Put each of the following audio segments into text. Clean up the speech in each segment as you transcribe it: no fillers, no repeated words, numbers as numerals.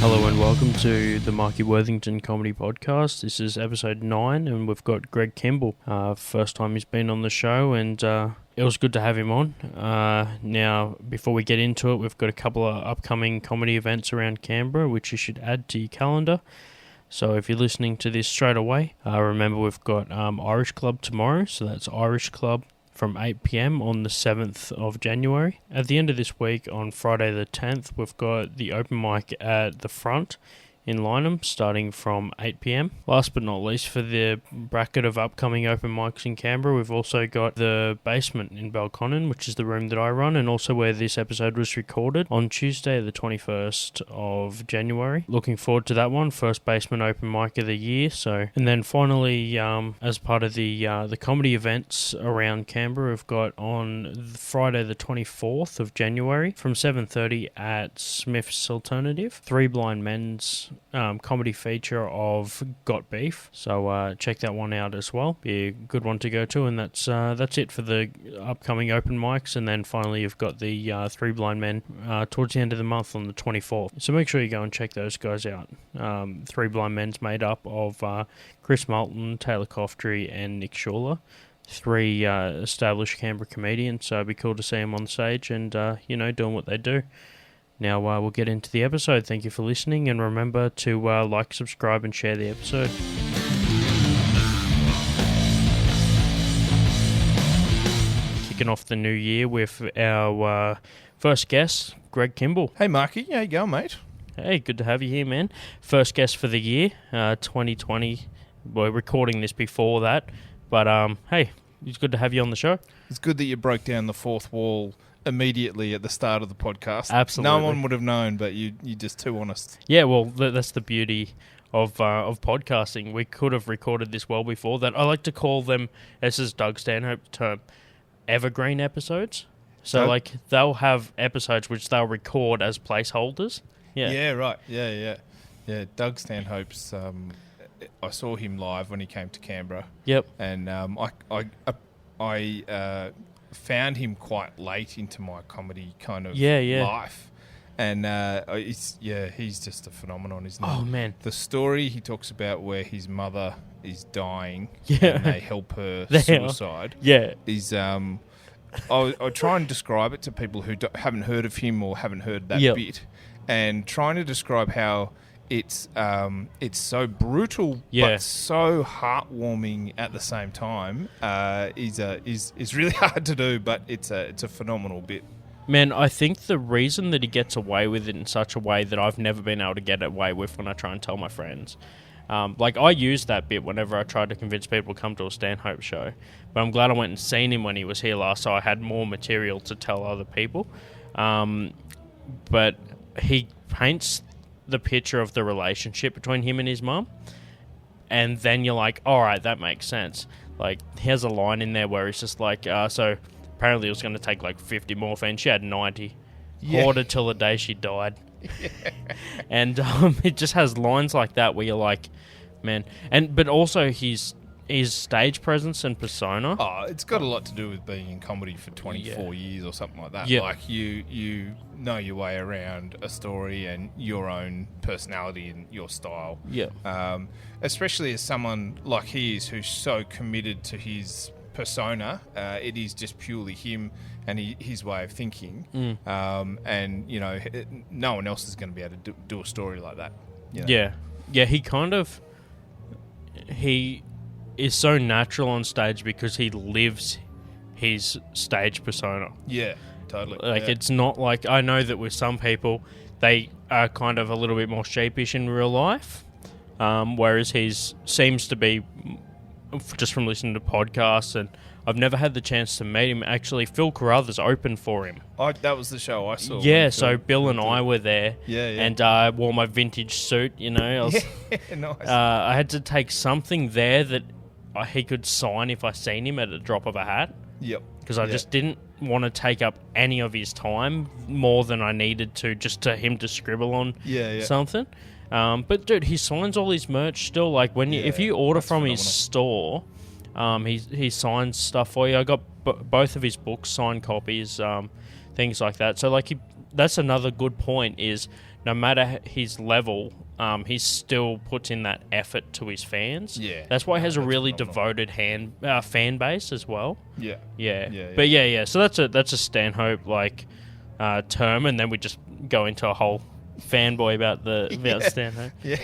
Hello and welcome to the Marky Worthington Comedy Podcast. This is episode 9 and we've got Greg Kimball. First time he's been on the show and it was good to have him on. Now, before we get into it, we've got a couple of upcoming comedy events around Canberra which you should add to your calendar. So if you're listening to this straight away, remember we've got Irish Club tomorrow, so that's Irish Club from 8 p.m. on the 7th of January. At the end of this week, on Friday the 10th, we've got the open mic at the Front in Lyneham, starting from 8 p.m. Last but not least, for the bracket of upcoming open mics in Canberra, we've also got the Basement in Belconnen, which is the room that I run, and also where this episode was recorded on Tuesday, the 21st of January. Looking forward to that one, first Basement open mic of the year. And then finally, as part of the comedy events around Canberra, we've got on Friday, the 24th of January, from 7:30 at Smith's Alternative, Three Blind Men's comedy feature of Got Beef, so check that one out as well. Be a good one to go to, and that's it for the upcoming open mics. And then finally you've got the Three Blind Men towards the end of the month on the 24th, so make sure you go and check those guys out. Three Blind Men's made up of Chris Moulton, Taylor Coftry and Nick Schuler, three established Canberra comedians, so it'd be cool to see them on stage and doing what they do. Now we'll get into the episode. Thank you for listening, and remember to like, subscribe, and share the episode. Kicking off the new year with our first guest, Greg Kimball. Hey Marky, how you going, mate? Hey, good to have you here, man. First guest for the year, 2020. We're recording this before that, but hey, it's good to have you on the show. It's good that you broke down the fourth wall immediately at the start of the podcast. Absolutely. No one would have known, but you're just too honest. Yeah, well, that's the beauty of podcasting. We could have recorded this well before that. I like to call them, this is Doug Stanhope's term, evergreen episodes. So, they'll have episodes which they'll record as placeholders. Yeah, right. Yeah. Doug Stanhope's, I saw him live when he came to Canberra. Yep. And I found him quite late into my comedy kind of life. And he's just a phenomenon, isn't he? Oh, man. The story he talks about where his mother is dying and they help her suicide is... I try and describe it to people who haven't heard of him or haven't heard that bit, and trying to describe how it's so brutal but so heartwarming at the same time is really hard to do, but it's a phenomenal bit. Man, I think the reason that he gets away with it in such a way that I've never been able to get away with when I try and tell my friends. I use that bit whenever I try to convince people to come to a Stanhope show, but I'm glad I went and seen him when he was here last, so I had more material to tell other people. But he paints the picture of the relationship between him and his mum, and then you're like, all right, that makes sense. Like, he has a line in there where he's just like, so apparently it was going to take like 50 morphine. She had 90. Hoarded till the day she died. And it just has lines like that where you're like, man. But also his stage presence and persona. Oh, it's got a lot to do with being in comedy for 24 years or something like that. Yeah. Like you know your way around a story and your own personality and your style. Yeah. Especially as someone like he is, who's so committed to his persona. It is just purely him and his way of thinking. And no one else is going to be able to do a story like that. You know? Yeah. He is so natural on stage because he lives his stage persona. Yeah, totally. It's not like, I know that with some people, they are kind of a little bit more sheepish in real life, whereas he seems to be, just from listening to podcasts, and I've never had the chance to meet him. Actually, Phil Carruthers opened for him. That was the show I saw. Yeah, so Bill and I were there. Yeah. And I wore my vintage suit, nice. I had to take something there that he could sign if I seen him at a drop of a hat. Yep. Because I just didn't want to take up any of his time more than I needed to, just to him to scribble on something. But dude, he signs all his merch still. Like if you order from his store, he signs stuff for you. I got both of his books, signed copies, things like that. So like that's another good point. Is no matter his level, he still puts in that effort to his fans. Yeah, that's why he has a really phenomenal. devoted fan base as well. Yeah. But yeah. So that's a Stanhope term, and then we just go into a whole fanboy about Stanhope. Yeah.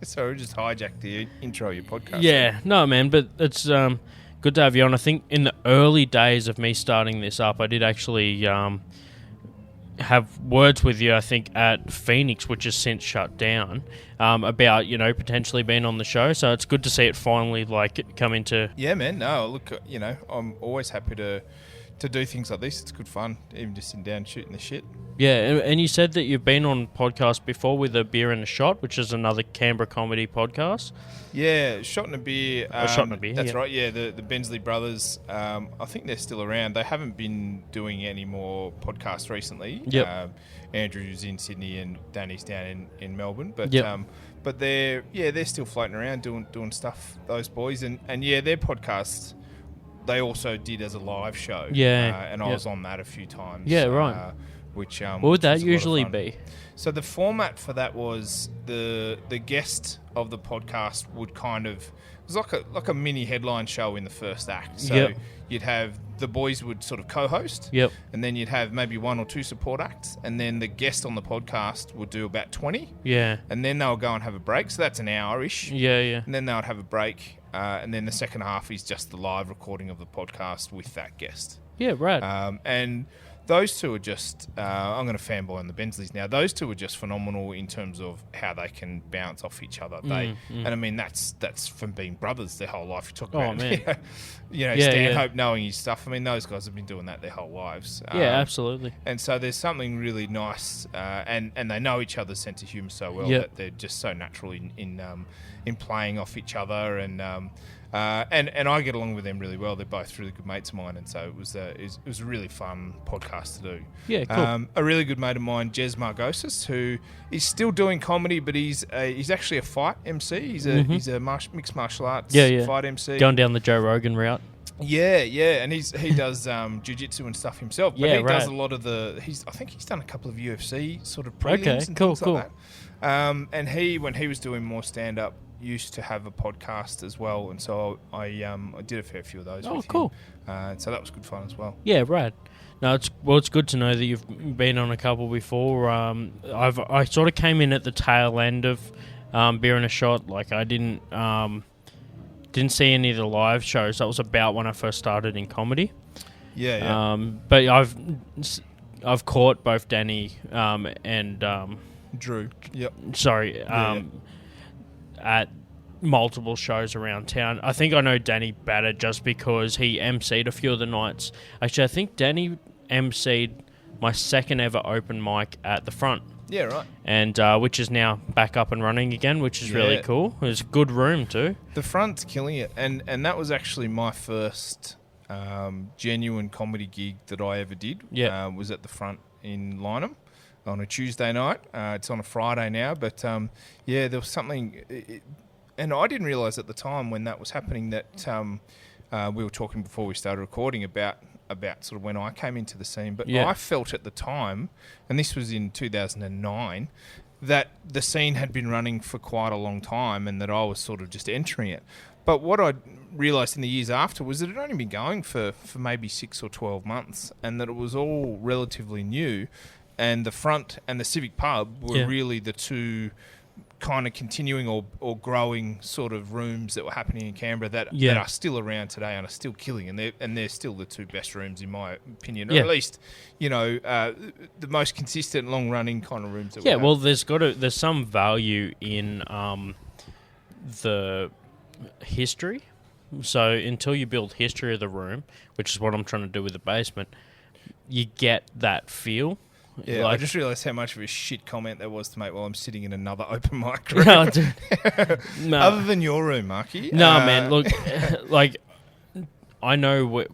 So we just hijacked the intro of your podcast. Yeah, no, man, but it's good to have you on. I think in the early days of me starting this up, I did actually have words with you, I think, at Phoenix, which has since shut down, about, potentially being on the show. So it's good to see it finally, come into... Yeah, man. No, look, I'm always happy to do things like this. It's good fun, even just sitting down shooting the shit. Yeah, and you said that you've been on podcasts before with A Beer and a Shot, which is another Canberra comedy podcast. Yeah, Shot and a Beer. Shot and a Beer, that's right, yeah, the Bensley brothers. I think they're still around. They haven't been doing any more podcasts recently. Yep. Andrew's in Sydney and Danny's down in Melbourne. But yep. But they're still floating around doing stuff, those boys. And their podcasts, they also did as a live show. Yeah. And I was on that a few times. Yeah, right. What would that usually be? So the format for that was the guest of the podcast would it was like a mini headline show in the first act. So you'd have the boys would sort of co-host. Yep. And then you'd have maybe one or two support acts, and then the guest on the podcast would do about 20. Yeah. And then they'll go and have a break. So that's an hour-ish. Yeah. And then they would have a break, and then the second half is just the live recording of the podcast with that guest. Yeah, right. And those two are just... I'm going to fanboy on the Bensleys now. Those two are just phenomenal in terms of how they can bounce off each other. And I mean, that's from being brothers their whole life. You talk about Stanhope knowing his stuff. I mean, those guys have been doing that their whole lives. Absolutely. And so there's something really nice, and they know each other's sense of humour so well that they're just so natural in playing off each other, and I get along with them really well. They're both really good mates of mine, and so it was a really fun podcast to do. Yeah, cool. A really good mate of mine, Jez Margosis, who is still doing comedy, but he's actually a fight MC. He's a mixed martial arts fight MC. Going down the Joe Rogan route. Yeah, and he does jiu-jitsu and stuff himself. But he does a lot of I think he's done a couple of UFC sort of prelims and things like that. And when he was doing more stand-up, used to have a podcast as well, and so I did a fair few of those. Oh, cool! So that was good fun as well. Yeah, right. No, it's good to know that you've been on a couple before. I sort of came in at the tail end of Beer and a Shot. Like I didn't see any of the live shows. That was about when I first started in comedy. Yeah. But I've caught both Danny and Drew. Yep. Sorry. At multiple shows around town. I think I know Danny better just because he MC'd a few of the nights. Actually, I think Danny MC'd my second ever open mic at the Front. Yeah, right. And which is now back up and running again, which is really cool. It was a good room too. The Front's killing it, and that was actually my first genuine comedy gig that I ever did. Yeah, was at the Front in Lynham on a Tuesday night. It's on a Friday now, but there was something, and I didn't realise at the time when that was happening that we were talking before we started recording about sort of when I came into the scene, but I felt at the time, and this was in 2009, that the scene had been running for quite a long time and that I was sort of just entering it. But what I realised in the years after was that it had only been going for maybe 6 or 12 months, and that it was all relatively new. And the Front and the Civic Pub were really the two kind of continuing or growing sort of rooms that were happening in Canberra that are still around today and are still killing, and they're still the two best rooms in my opinion, or at least the most consistent, long running kind of rooms. That well, there's some value in the history. So until you build history of the room, which is what I'm trying to do with the basement, you get that feel. Yeah, I just realised how much of a shit comment that was to make while I'm sitting in another open mic room. No. Other than your room, Marky. No, man, look, I know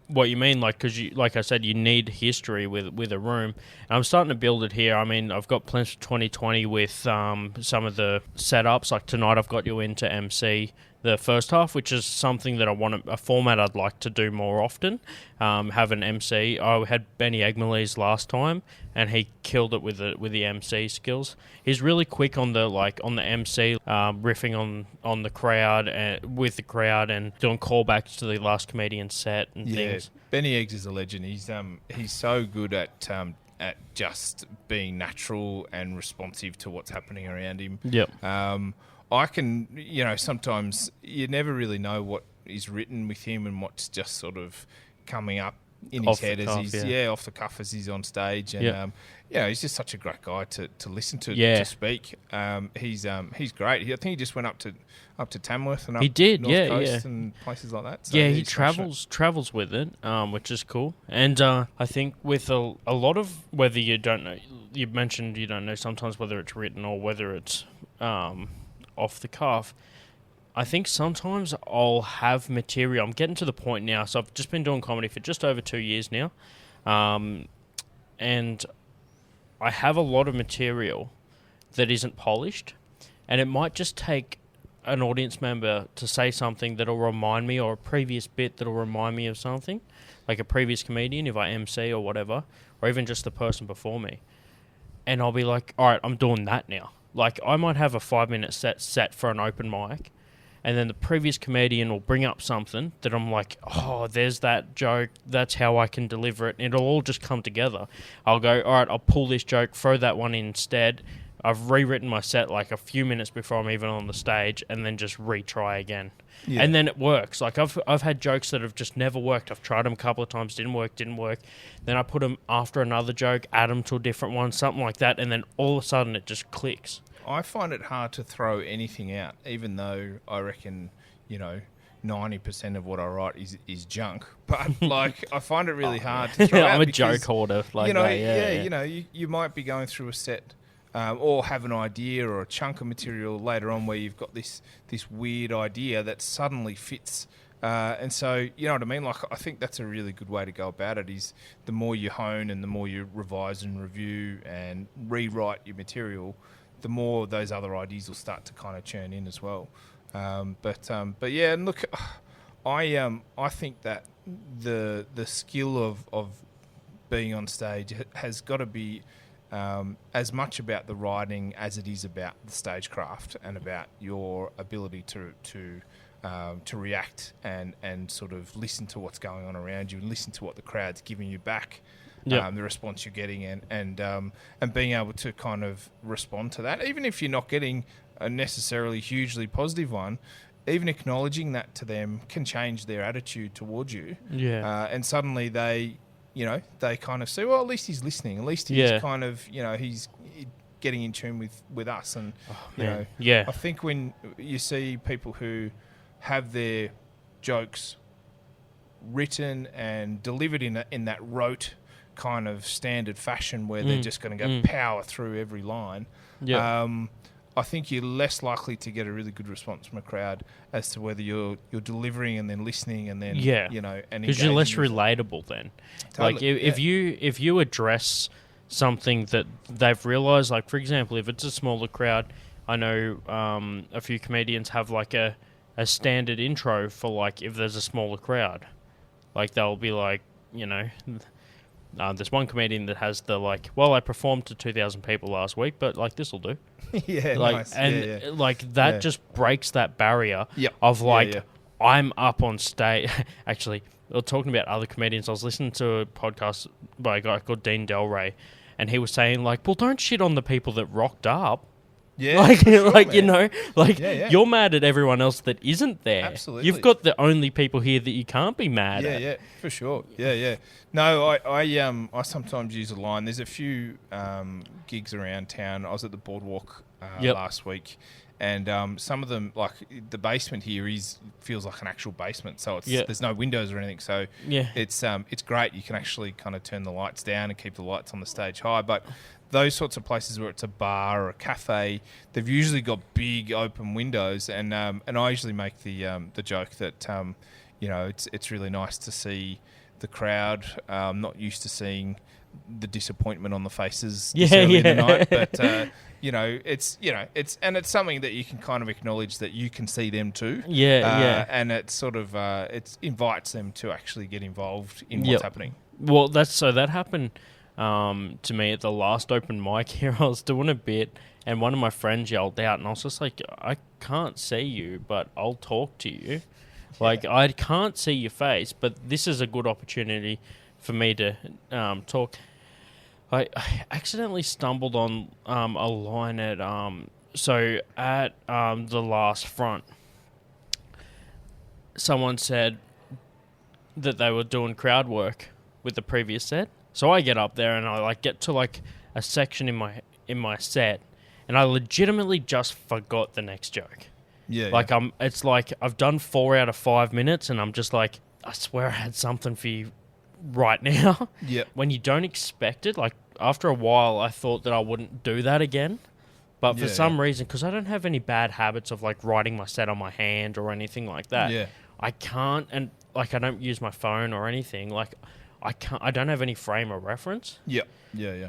what you mean, because like I said, you need history with a room. And I'm starting to build it here. I mean, I've got plans for 2020 with some of the setups. Like tonight I've got you in to MC the first half, which is something that a format I'd like to do more often. Have an MC. I had Benny Egmalees last time, and he killed it with the MC skills. He's really quick on the MC, riffing on the crowd and with the crowd, and doing callbacks to the last comedian's set and things. Benny Eggs is a legend. He's so good at just being natural and responsive to what's happening around him. Yep. I can, sometimes you never really know what is written with him and what's just sort of coming up in his head as he's off the cuff as he's on stage, and he's just such a great guy to listen to to speak. He's great. I think he just went up to Tamworth and up North Coast and places like that. So he travels with it, which is cool. And I think with a lot of, whether you don't know, you mentioned you don't know sometimes whether it's written or whether it's off the cuff. I think sometimes I'll have material. I'm getting to the point now, so I've just been doing comedy for just over 2 years now, and I have a lot of material that isn't polished, and it might just take an audience member to say something that'll remind me, or a previous bit that'll remind me of something, like a previous comedian if I MC or whatever, or even just the person before me, and I'll be like, all right, I'm doing that now. Like, I might have a 5-minute set for an open mic, and then the previous comedian will bring up something that I'm like, oh, there's that joke, that's how I can deliver it, and it'll all just come together. I'll go, all right, I'll pull this joke, throw that one in instead. I've rewritten my set like a few minutes before I'm even on the stage, and then just retry again. Yeah. And then it works. Like, I've had jokes that have just never worked. I've tried them a couple of times, didn't work. Then I put them after another joke, add them to a different one, something like that, and then all of a sudden it just clicks. I find it hard to throw anything out, even though I reckon, 90% of what I write is junk. But, like, I find it really hard to throw out. I'm a joke hoarder. Like you might be going through a set or have an idea or a chunk of material later on where you've got this weird idea that suddenly fits. And so, you know what I mean? Like, I think that's a really good way to go about it, is the more you hone and the more you revise and review and rewrite your material, the more those other ideas will start to kind of churn in as well. But yeah, and look, I think that the skill of being on stage has got to be as much about the writing as it is about the stagecraft and about your ability to react and sort of listen to what's going on around you and listen to what the crowd's giving you back. Yep. The response you're getting and being able to kind of respond to that, even if you're not getting a necessarily hugely positive one, even acknowledging that to them can change their attitude towards you. Yeah. And suddenly they kind of say, well, at least he's listening. At least he's kind of, he's getting in tune with us. And, I think when you see people who have their jokes written and delivered in that rote kind of standard fashion where they're just going to go power through every line, I think you're less likely to get a really good response from a crowd as to whether you're delivering and then listening and then and because you're less relatable then. Totally. Like if you address something that they've realised, like for example, if it's a smaller crowd, I know a few comedians have like a standard intro for like if there's a smaller crowd, like they'll be like, there's one comedian that has the like, well, I performed to 2,000 people last week, but like this'll do. Yeah, like, nice. And like that just breaks that barrier of like I'm up on stage. Actually, we were talking about other comedians. I was listening to a podcast by a guy called Dean Delray, and he was saying like, well, don't shit on the people that rocked up. Yeah, like, sure, like man. You're mad at everyone else that isn't there. Absolutely, you've got the only people here that you can't be mad at. Yeah, for sure. Yeah. No, I sometimes use a line. There's a few gigs around town. I was at the Boardwalk last week, and some of them, like the basement here, feels like an actual basement. So there's no windows or anything. So it's great. You can actually kind of turn the lights down and keep the lights on the stage high, but those sorts of places where it's a bar or a cafe, they've usually got big open windows, and I usually make the joke that it's really nice to see the crowd. I'm not used to seeing the disappointment on the faces this early in the night, but it's something that you can kind of acknowledge that you can see them too. And it sort of it invites them to actually get involved in what's happening. Well, that happened to me at the last open mic here. I was doing a bit, and one of my friends yelled out, and I was just like, I can't see you, but I'll talk to you. Like, I can't see your face, but this is a good opportunity for me to talk. I accidentally stumbled on a line at the last front. Someone said that they were doing crowd work with the previous set. So I get up there and I get to a section in my set, and I legitimately just forgot the next joke. It's like I've done 4 out of 5 minutes, and I'm just like, I swear I had something for you right now. When you don't expect it, like after a while, I thought that I wouldn't do that again. But for some reason, because I don't have any bad habits of writing my set on my hand or anything like that, I can't, and I don't use my phone or anything. I don't have any frame of reference.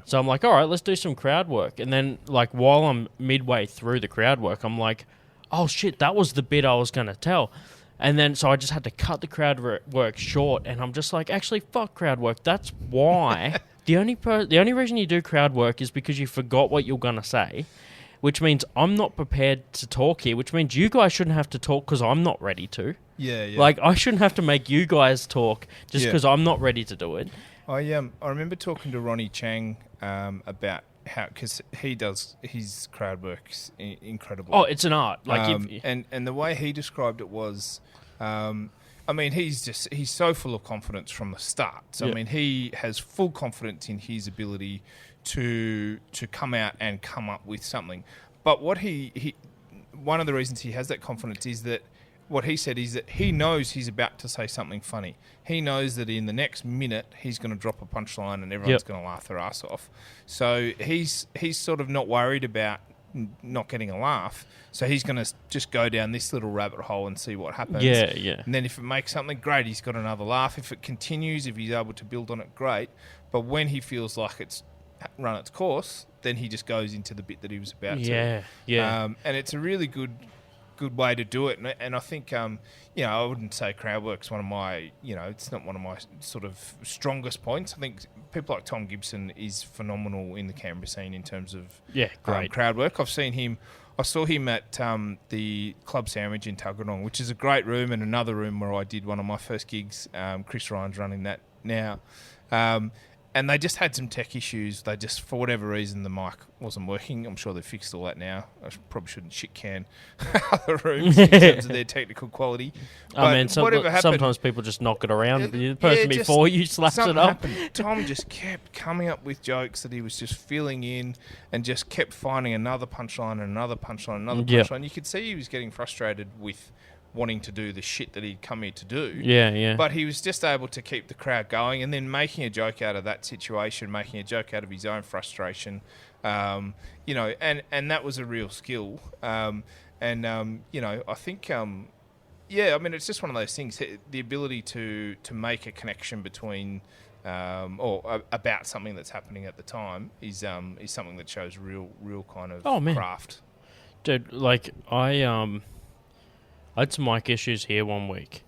So I'm like, all right, let's do some crowd work. And then while I'm midway through the crowd work, I'm like, oh shit, that was the bit I was going to tell. And then so I just had to cut the crowd work short, and I'm just like, actually, fuck crowd work. That's why the only reason you do crowd work is because you forgot what you're going to say, which means I'm not prepared to talk here, which means you guys shouldn't have to talk because I'm not ready to. I shouldn't have to make you guys talk just because I'm not ready to do it. I remember talking to Ronnie Chang about how, because he does his crowd work's incredible. Oh, it's an art. And the way he described it was, he's so full of confidence from the start. So he has full confidence in his ability to come out and come up with something. But what he one of the reasons he has that confidence is that what he said is that he knows he's about to say something funny. He knows that in the next minute he's going to drop a punchline and everyone's going to laugh their ass off. So he's sort of not worried about not getting a laugh. So he's going to just go down this little rabbit hole and see what happens. And then if it makes something, great, he's got another laugh. If it continues, if he's able to build on it, great. But when he feels like it's run its course, then he just goes into the bit that he was about to. And it's a really good way to do it, and I think I wouldn't say crowd work's one of my, it's not one of my sort of strongest points. I think people like Tom Gibson is phenomenal in the Canberra scene in terms of great crowd work. I saw him at the Club Sandwich in Tuggeranong, which is a great room, and another room where I did one of my first gigs. Chris Ryan's running that now. And they just had some tech issues. They just, for whatever reason, the mic wasn't working. I'm sure they've fixed all that now. I probably shouldn't shit-can other rooms in terms of their technical quality. Sometimes people just knock it around. The person before you slaps it up. Happened. Tom just kept coming up with jokes that he was just filling in and just kept finding another punchline and another punchline and another punchline. You could see he was getting frustrated with wanting to do the shit that he'd come here to do. But he was just able to keep the crowd going and then making a joke out of that situation, making a joke out of his own frustration, and that was a real skill. I think, it's just one of those things, the ability to make a connection between or about something that's happening at the time is something that shows real kind of craft. Dude, I had some mic issues here one week,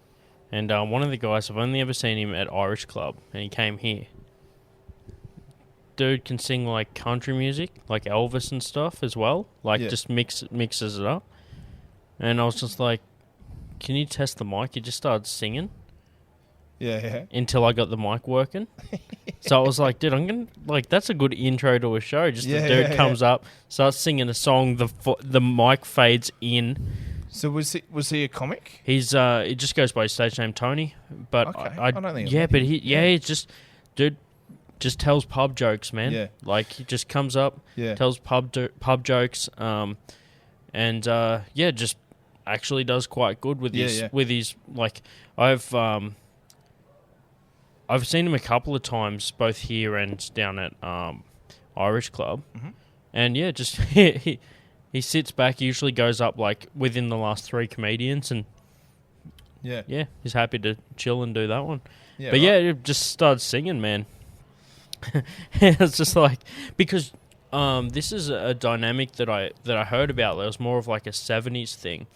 and one of the guys, I've only ever seen him at Irish Club, and he came here. Dude can sing country music, like Elvis and stuff as well, just mixes it up. And I was just like, can you test the mic? He just started singing. Until I got the mic working. So I was like, dude, I'm going to, that's a good intro to a show. Just the dude comes up, starts singing a song, the mic fades in. So was he a comic? He's it just goes by his stage name Tony, but I don't think he just tells pub jokes, man. He just comes up, tells pub jokes, just actually does quite good with his I've seen him a couple of times both here and down at Irish Club, and just He sits back, usually goes up within the last 3 comedians, and he's happy to chill and do that one. Yeah, but yeah, it just started singing, man. It's just like, because this is a dynamic that I heard about. That was more of like a 70s thing.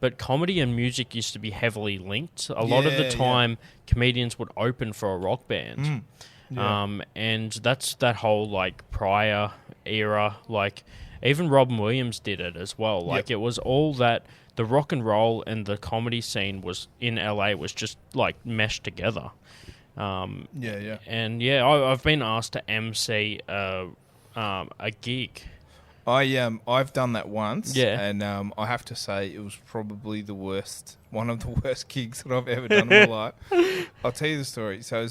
But comedy and music used to be heavily linked. A lot of the time, comedians would open for a rock band. And that's that whole, like, prior era. Like, even Robin Williams did it as well. Like, it was all that... The rock and roll and the comedy scene was in LA was just, like, meshed together. And, I've been asked to MC a gig. I've done that once, and I have to say it was probably one of the worst gigs that I've ever done in my life. I'll tell you the story. So,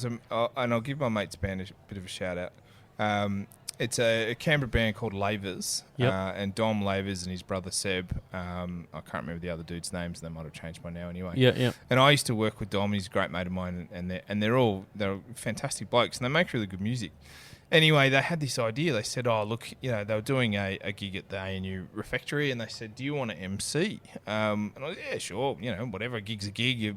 and I'll give my mate's band a bit of a shout out. It's a Canberra band called Lavers, and Dom Lavers and his brother Seb. I can't remember the other dudes' names. They might have changed by now anyway. And I used to work with Dom. He's a great mate of mine, and they're fantastic blokes, and they make really good music. Anyway, they had this idea. They said, "Oh, look, they were doing a gig at the ANU refectory, and they said, do you want to MC?" And I was, yeah, sure. Whatever, a gig's a gig.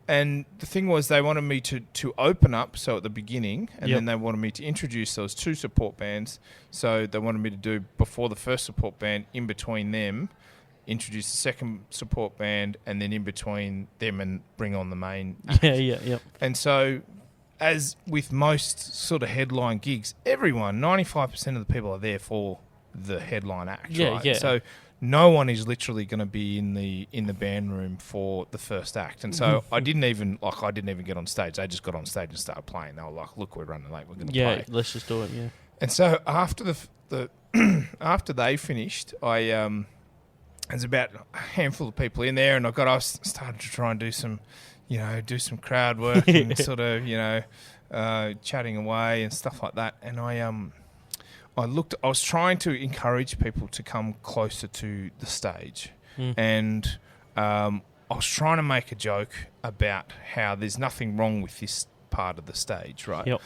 And the thing was, they wanted me to open up, so at the beginning, and then they wanted me to introduce. There was 2 support bands, so they wanted me to do before the first support band, in between them, introduce the second support band, and then in between them and bring on the main act. And so, as with most sort of headline gigs, 95% of the people are there for the headline act, right? So no one is literally going to be in the band room for the first act. And so I didn't even get on stage. They just got on stage and started playing. They were like, "Look, we're running late. We're going to play. Yeah, let's just do it." Yeah. And so after after they finished, there's about a handful of people in there, and I started to try and do some crowd work and sort of, chatting away and stuff like that. And I was trying to encourage people to come closer to the stage. And I was trying to make a joke about how there's nothing wrong with this part of the stage, right?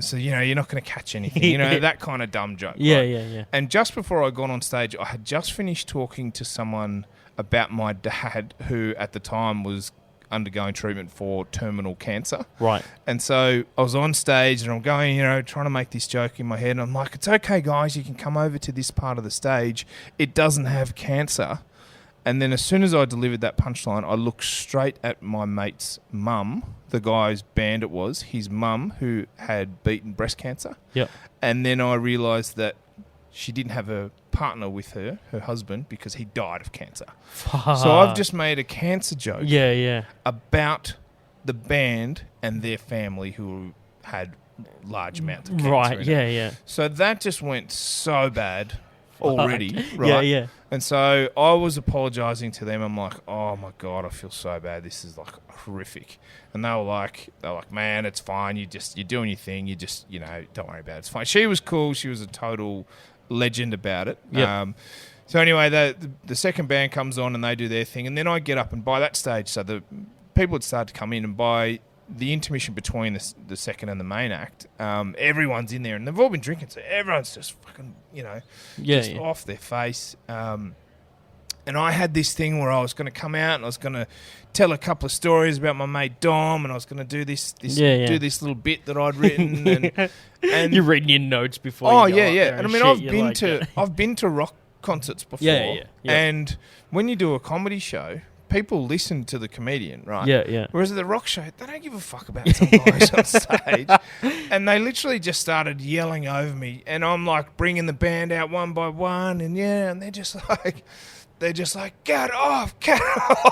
So, you're not going to catch anything, that kind of dumb joke. Yeah. And just before I got on stage, I had just finished talking to someone about my dad, who at the time was undergoing treatment for terminal cancer. Right. And so I was on stage and I'm going, trying to make this joke in my head. And I'm like, "It's okay, guys, you can come over to this part of the stage. It doesn't have cancer." And then as soon as I delivered that punchline, I looked straight at my mate's mum, the guy's band it was, his mum, who had beaten breast cancer. And then I realised that she didn't have a partner with her husband, because he died of cancer. So I've just made a cancer joke about the band and their family who had large amounts of cancer. Right, So that just went so bad already, right? Yeah. And so I was apologising to them. I'm like, "Oh my God, I feel so bad. This is like horrific." And they were like, "Man, it's fine. You're doing your thing. You just, don't worry about it. It's fine." She was cool. She was a total legend about it. So anyway, the second band comes on and they do their thing, and then I get up, and by that stage, so the people had started to come in, and by the intermission between the second and the main act, everyone's in there, and they've all been drinking, so everyone's just fucking, off their face. And I had this thing where I was going to come out and I was going to tell a couple of stories about my mate Dom, and I was going to do this little bit that I'd written. And you're reading your notes before. Oh you go yeah. And I've been to rock concerts before. Yeah. And when you do a comedy show, people listen to the comedian, right? Yeah. Whereas at the rock show, they don't give a fuck about some guys on stage. And they literally just started yelling over me, and I'm like bringing the band out one by one, and they're just like, "Get off,"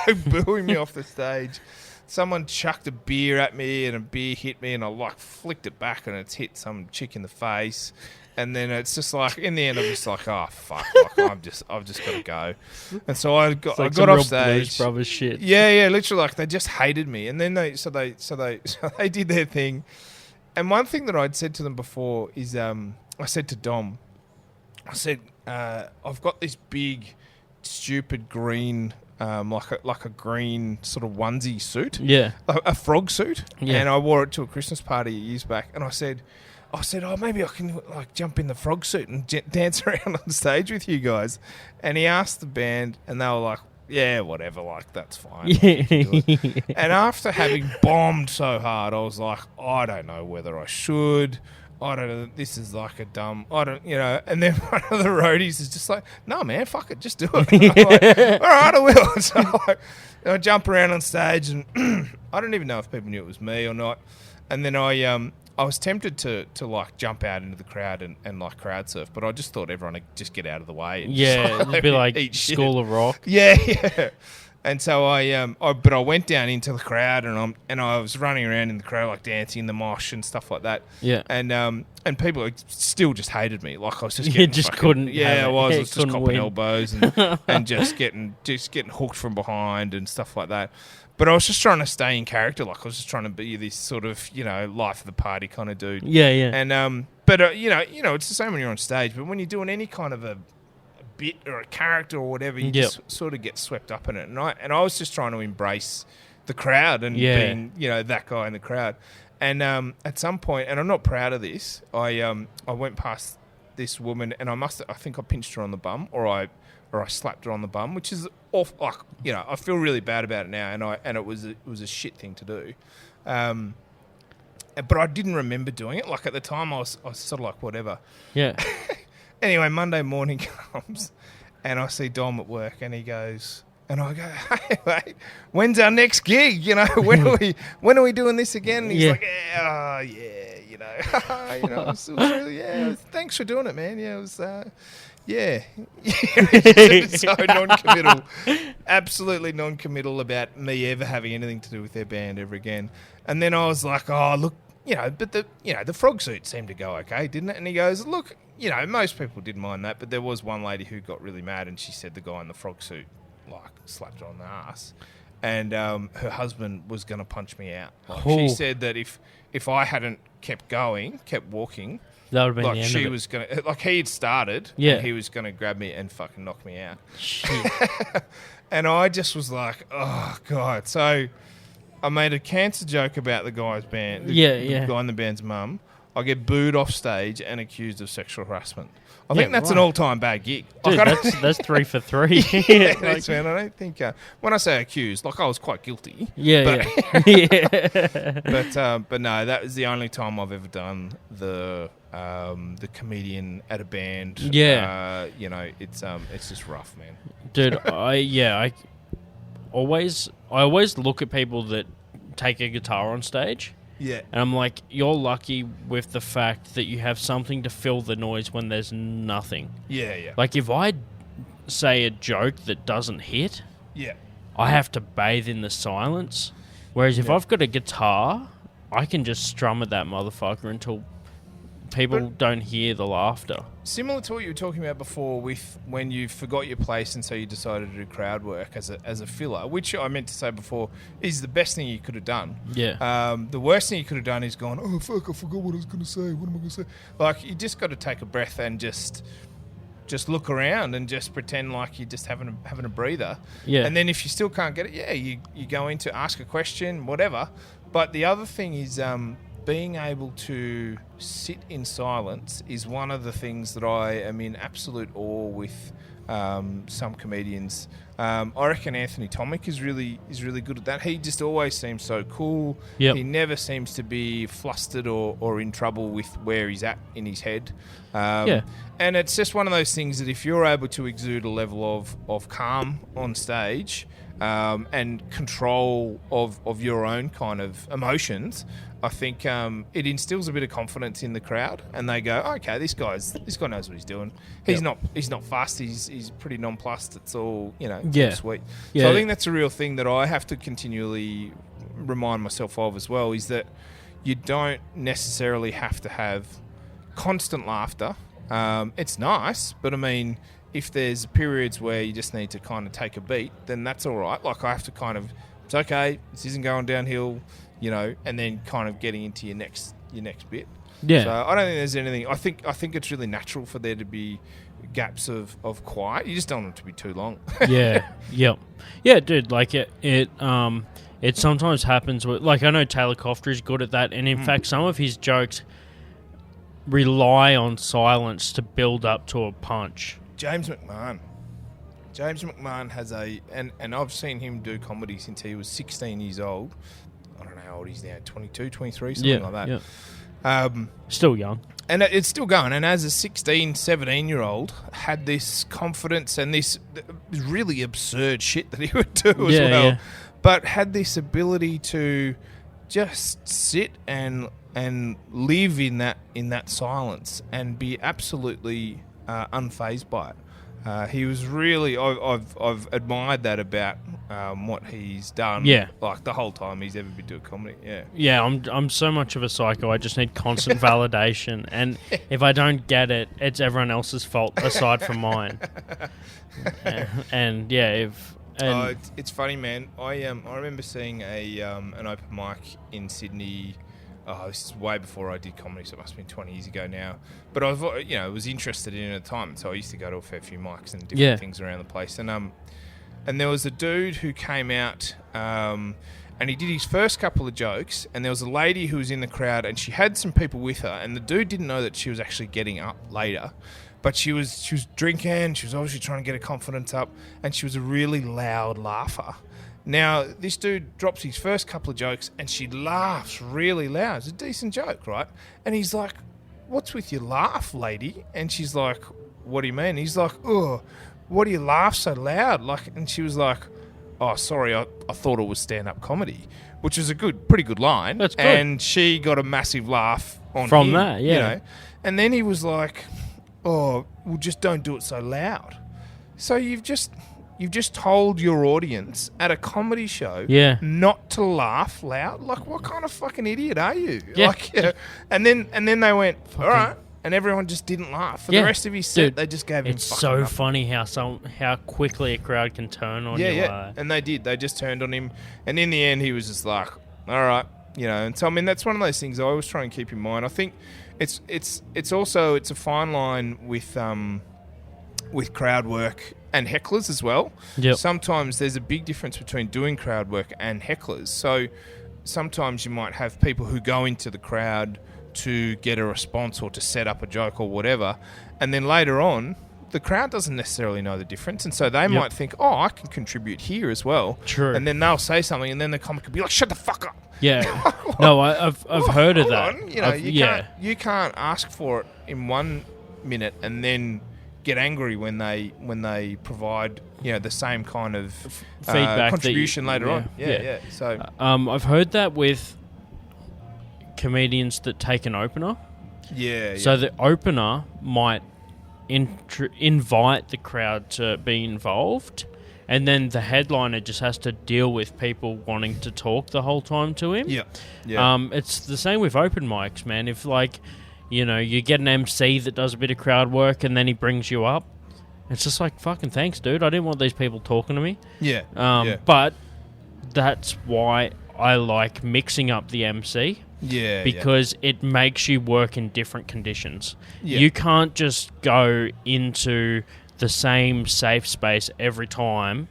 like booing me off the stage. Someone chucked a beer at me, and a beer hit me, and I like flicked it back, and it's hit some chick in the face. And then it's just like, in the end, I'm just like, "Oh fuck, like, I've just got to go." And so I got off stage. Blues Brothers shit. Yeah, literally, like they just hated me. And then they did their thing. And one thing that I'd said to them before is, I said to Dom, I've got this big, stupid green, like a green sort of onesie suit, a frog suit, and I wore it to a Christmas party years back. And I said, "Oh, maybe I can like jump in the frog suit and dance around on stage with you guys." And he asked the band, and they were like, yeah, whatever, like, that's fine. Like, and after having bombed so hard, I was like, I don't know whether I should. I don't know. This is like a dumb. I don't, And then one of the roadies is just like, "No, man, fuck it, just do it." And I'm like, all right, I will. So I jump around on stage, and I don't even know if people knew it was me or not. And then I was tempted to like jump out into the crowd and like crowd surf, but I just thought everyone would just get out of the way. And it'd be like School of Rock. Yeah. And so I went down into the crowd, and I was running around in the crowd, like dancing in the mosh and stuff like that. Yeah. And people still just hated me. Like I was just getting couldn't. Yeah, I was just copping elbows and just getting hooked from behind and stuff like that. But I was just trying to stay in character. Like I was just trying to be this sort of life of the party kind of dude. Yeah. And but it's the same when you're on stage. But when you're doing any kind of a bit or a character or whatever, you just sort of get swept up in it. And I was just trying to embrace the crowd and being that guy in the crowd. And at some point, and I'm not proud of this, I went past this woman, and I think I pinched her on the bum, or I slapped her on the bum, which is off. Like I feel really bad about it now, and it was a shit thing to do. But I didn't remember doing it. Like at the time, I was sort of like whatever. Yeah. Anyway, Monday morning comes, and I see Dom at work, and he goes, and I go, "Hey, mate, when's our next gig? When are we doing this again?" And he's like, thanks for doing it, man. Yeah, it was, It's so non-committal, absolutely non-committal about me ever having anything to do with their band ever again. And then I was like, oh, look, but the frog suit seemed to go okay, didn't it? And he goes, look, most people didn't mind that, but there was one lady who got really mad, and she said the guy in the frog suit like slapped her on the ass, and her husband was going to punch me out. Like, she said that if I hadn't kept walking, that would have been like the end she of it. was going to, like he had started, and he was going to grab me and fucking knock me out. Shit. And I just was like, oh God. So I made a cancer joke about the guy's band, the guy in the band's mum. I get booed off stage and accused of sexual harassment. I think that's an all-time bad gig. Dude, that's 3 for 3. Man. I don't think... when I say accused, like I was quite guilty. Yeah. But no, that was the only time I've ever done the comedian at a band. Yeah. It's just rough, man. Dude, I always look at people that take a guitar on stage. Yeah. And I'm like, you're lucky with the fact that you have something to fill the noise when there's nothing. Yeah. Like, if I say a joke that doesn't hit, I have to bathe in the silence. Whereas if I've got a guitar, I can just strum at that motherfucker until people don't hear the laughter. Similar to what you were talking about before with when you forgot your place and so you decided to do crowd work as a filler, which I meant to say before is the best thing you could have done. Yeah. The worst thing you could have done is gone, oh, fuck, I forgot what I was going to say. What am I going to say? Like, you just got to take a breath and just look around and just pretend like you're just having a breather. Yeah. And then if you still can't get it, you go in to ask a question, whatever. But the other thing is... being able to sit in silence is one of the things that I am in absolute awe with some comedians. I reckon Anthony Tomic is really good at that. He just always seems so cool. Yep. He never seems to be flustered or in trouble with where he's at in his head. And it's just one of those things that if you're able to exude a level of calm on stage and control of your own kind of emotions, I think it instills a bit of confidence in the crowd, and they go, "Okay, this guy knows what he's doing. He's not fast. He's pretty nonplussed. It's all sweet." Yeah. So I think that's a real thing that I have to continually remind myself of as well. Is that you don't necessarily have to have constant laughter. It's nice, but I mean, if there's periods where you just need to kind of take a beat, then that's all right. Like I have to kind of, it's okay. This isn't going downhill. And then kind of getting into your next bit. Yeah. So I don't think there's anything. I think it's really natural for there to be gaps of quiet. You just don't want it to be too long. Yeah. Yep. Yeah, dude. Like it sometimes happens with, like, I know Taylor Cofter is good at that, and in fact, some of his jokes rely on silence to build up to a punch. James McMahon. James McMahon has and I've seen him do comedy since he was 16 years old. I don't know how old he's now, 22, 23, something like that. Yeah. Still young. And it's still going. And as a 16, 17-year-old, had this confidence and this really absurd shit that he would do as well. Yeah. But had this ability to just sit and live in that silence and be absolutely unfazed by it. He was really... I've admired that about what he's done. Yeah. Like the whole time he's ever been doing comedy. Yeah. Yeah, I'm so much of a psycho. I just need constant validation. And if I don't get it, it's everyone else's fault aside from mine. And yeah, it's funny, man. I remember seeing an open mic in Sydney. This is way before I did comedy, so it must have been 20 years ago now. But I was interested in it at the time, so I used to go to a fair few mics and different things around the place. And there was a dude who came out, and he did his first couple of jokes, and there was a lady who was in the crowd, and she had some people with her, and the dude didn't know that she was actually getting up later. But she was drinking, she was obviously trying to get her confidence up, and she was a really loud laugher. Now, this dude drops his first couple of jokes and she laughs really loud. It's a decent joke, right? And he's like, "What's with your laugh, lady?" And she's like, "What do you mean?" He's like, "Oh, what do you laugh so loud?" And she was like, "Oh, sorry, I thought it was stand-up comedy," which is a pretty good line. That's good. And she got a massive laugh from that, yeah. You know? And then he was like, "Oh, well, just don't do it so loud." So you've just told your audience at a comedy show not to laugh loud. Like, what kind of fucking idiot are you? Yeah. And then they went, all right, and everyone just didn't laugh. For the rest of his set, dude, they just gave him it's fucking so nothing. funny how quickly a crowd can turn on you. Yeah, and they did. They just turned on him. And in the end, he was just like, all right, And so, I mean, that's one of those things I always try and keep in mind. I think it's a fine line with crowd work and hecklers as well. Yep. Sometimes there's a big difference between doing crowd work and hecklers. So sometimes you might have people who go into the crowd to get a response or to set up a joke or whatever, and then later on the crowd doesn't necessarily know the difference, and so they might think, "Oh, I can contribute here as well." True. And then they'll say something, and then the comic could be like, "Shut the fuck up." Yeah. No, I've heard of that. You can't ask for it in 1 minute and then get angry when they provide the same kind of feedback contribution later on. Yeah. So I've heard that with comedians that take an opener. Yeah. So the opener might invite the crowd to be involved, and then the headliner just has to deal with people wanting to talk the whole time to him. Yeah. It's the same with open mics, man. If you get an MC that does a bit of crowd work and then he brings you up, it's just like, fucking thanks, dude. I didn't want these people talking to me. Yeah. But that's why I like mixing up the MC. Yeah. Because it makes you work in different conditions. Yeah. You can't just go into the same safe space every time,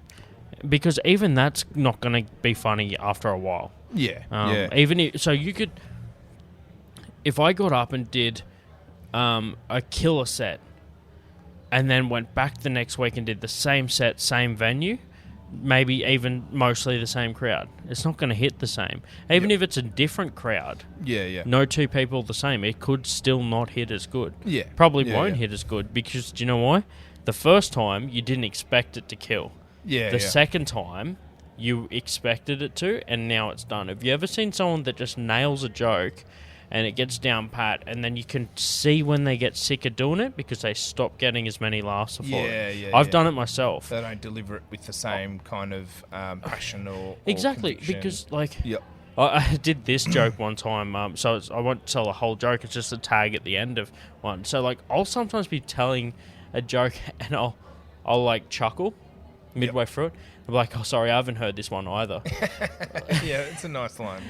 because even that's not going to be funny after a while. Yeah. So you could... If I got up and did a killer set and then went back the next week and did the same set, same venue, maybe even mostly the same crowd, it's not going to hit the same. Even if it's a different crowd, no two people the same, it could still not hit as good. Probably won't hit as good, because do you know why? The first time, you didn't expect it to kill. The second time, you expected it to, and now it's done. Have you ever seen someone that just nails a joke and it gets down pat, and then you can see when they get sick of doing it because they stop getting as many laughs for it? I've done it myself. They don't deliver it with the same kind of passion or exactly, conviction. Because I did this joke one time, so I won't tell a whole joke, it's just a tag at the end of one. So I'll sometimes be telling a joke and I'll chuckle midway through it. I'm like, "Oh, sorry, I haven't heard this one either." Yeah, it's a nice line.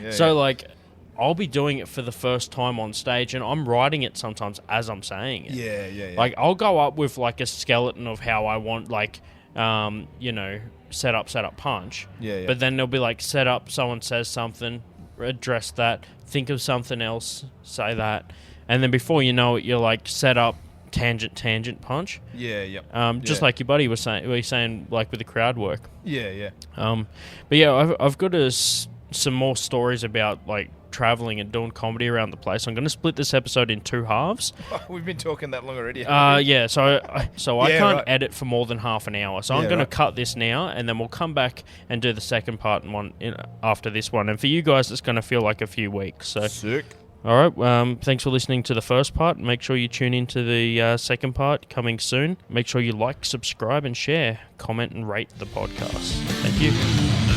I'll be doing it for the first time on stage, and I'm writing it sometimes as I'm saying it. Yeah. I'll go up with a skeleton of how I want, set up, punch. Yeah. But then there'll be set up, someone says something, address that, think of something else, say that, and then before you know it, you're set up, tangent punch. Yeah. Just like your buddy was saying, like with the crowd work. Yeah. But yeah, I've got some more stories about like traveling and doing comedy around the place. I'm going to split this episode in 2 halves. We've been talking that long already. Yeah. So I can't edit for more than half an hour. So I'm going to cut this now, and then we'll come back and do the second part after this one. And for you guys, it's going to feel like a few weeks. So sick. All right. Thanks for listening to the first part. Make sure you tune into the second part coming soon. Make sure you like, subscribe, and share. Comment and rate the podcast. Thank you.